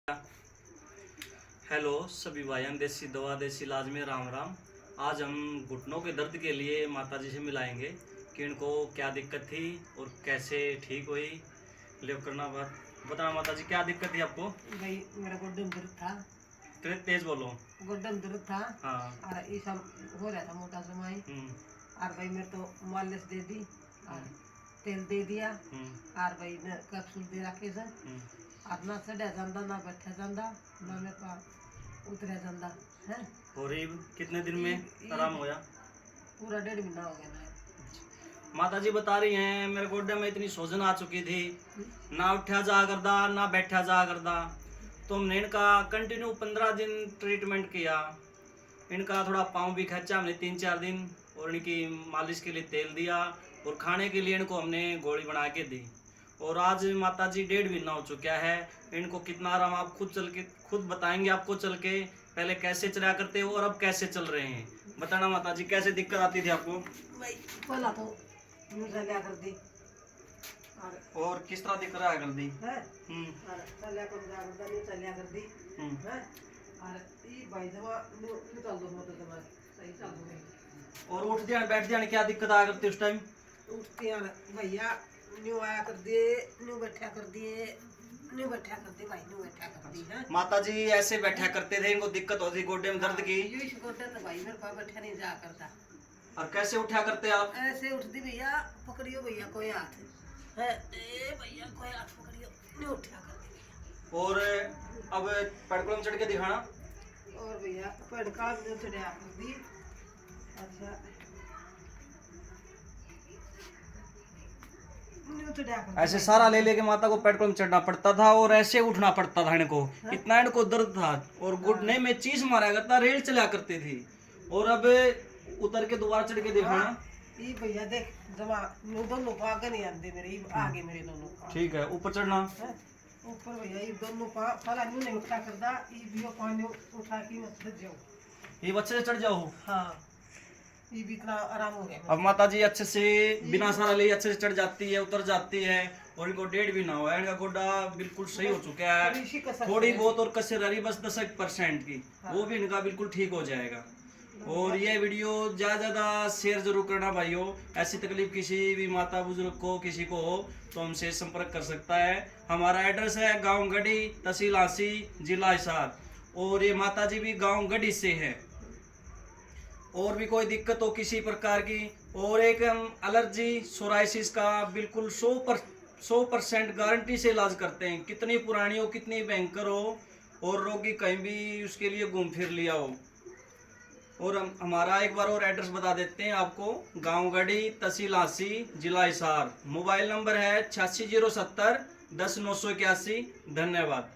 Hello सभी भाइयों, देसी दवा देसी इलाज में राम राम। आज हम घुटनों के दर्द के लिए माता जी से मिलाएंगे कि इनको क्या दिक्कत थी और कैसे ठीक हुई। ले करना बात बताना माता जी, क्या दिक्कत थी आपको? भाई मेरा गोड्डम दर्द था। तेज बोलो। गोड्डम दर्द था। हाँ। और ये सब हो रहा था मोटा समय। और भाई मेरे तो मालिश दे दी और तेल दे दिया। और भाई मैं कैप्सूल दे रखे थे। और ना चढ़ा जाता ना बैठा जाता ना मेरे पास उतरा जाता है। और ये कितने दिन में आराम होया? पूरा 1.5 महीना हो गया ना। माता जी बता रही हैं मेरे गोड्डे में इतनी सूजन आ चुकी थी, ना उठा जा करदा ना बैठा जा करदा। तो हमने इनका कंटिन्यू 15 दिन ट्रीटमेंट किया। इनका थोड़ा पाँव भी खींचा हमने 3-4 दिन, और इनकी मालिश के लिए तेल दिया और खाने के लिए इनको हमने गोली बना के दी। और आज माता जी 1.5 महीना हो चुका है। इनको कितना आराम आप खुद बताएंगे। आपको चल के पहले कैसे चला करते हो और अब कैसे चल रहे हैं, बताना माता जी कैसे दिक्कत आती थी आपको? भाई पहला तो चलिया कर दी और किस तरह दिक्कत आया कर दी है। चलिया कर दी है। और ये भाई दवा निकाल दो मोटर दवा सही चल दो। और उठ दिया बैठ दिया क्या दिक्कत आया करती उस टाइम? उठते हैं भैया न्यू आया कर दिए, न्यू बैठा कर दिए, न्यू बैठा कर दिए भाई, न्यू बैठा कर दी है। माता जी ऐसे बैठा करते थे, इनको दिक्कत होती गोड्डे में दर्द की? यूं ही गोड्डे तो भाई मेरे पास बैठा नहीं जा करता। और कैसे उठा करते आप? ऐसे उठती भैया, पकड़ियो भैया कोई हाथ है, ए भैया कोई हाथ पकड़ियो, न्यू उठा कर दी भैया। और अब पेडकुलम चढ़ के दिखाना। और भैया पेड़का न्यू चढ़ा कर दी। अच्छा ऐसे सारा ले लेके माता को पेट्रोल में चढ़ना पड़ता था और ऐसे उठना पड़ता था इनको। इतना इनको दर्द था और घुटने में चीज मारा करता, रेल चला करती थी। और अब उतर के दोबारा चढ़ के दिखाना। ये भैया देख जमा दोनों को आगे नहीं आते मेरे, आगे मेरे दोनों का। ठीक है, ऊपर चढ़ना। ऊपर भैया ये दोनों पा पहला न्यू नहीं उठा करदा, ये भी पानी उठा के मत जाओ, ये बच्चे से चढ़ जाओ। हाँ ये भी इतना आराम हो गया। अब माता जी अच्छे से बिना सारा ले अच्छे से चढ़ जाती है, उतर जाती है। और इनको 1.5 भी ना हुआ है, इनका गोड्डा बिल्कुल सही हो चुका है। थोड़ी बहुत और कसर रही बस 10% की, वो भी इनका बिल्कुल ठीक हो जाएगा। और ये वीडियो ज़्यादा शेयर जरूर करना भाइयों। ऐसी तकलीफ किसी भी माता बुजुर्ग को किसी को हो तो हमसे संपर्क कर सकता है। हमारा एड्रेस है गाँव गढ़ी, तहसील आसी, जिला हिसार। और ये माता जी भी गाँव गढ़ी से है। और भी कोई दिक्कत हो किसी प्रकार की, और एक हम एलर्जी सोराइसिस का बिल्कुल 100% गारंटी से इलाज करते हैं। कितनी पुरानी हो कितनी भयंकर हो और रोगी कहीं भी उसके लिए घूम फिर लिया हो। और हम हमारा एक बार और एड्रेस बता देते हैं आपको। गाँव गढ़ी, तहसील आसी, जिला हिसार। मोबाइल नंबर है 86 070 10 981। धन्यवाद।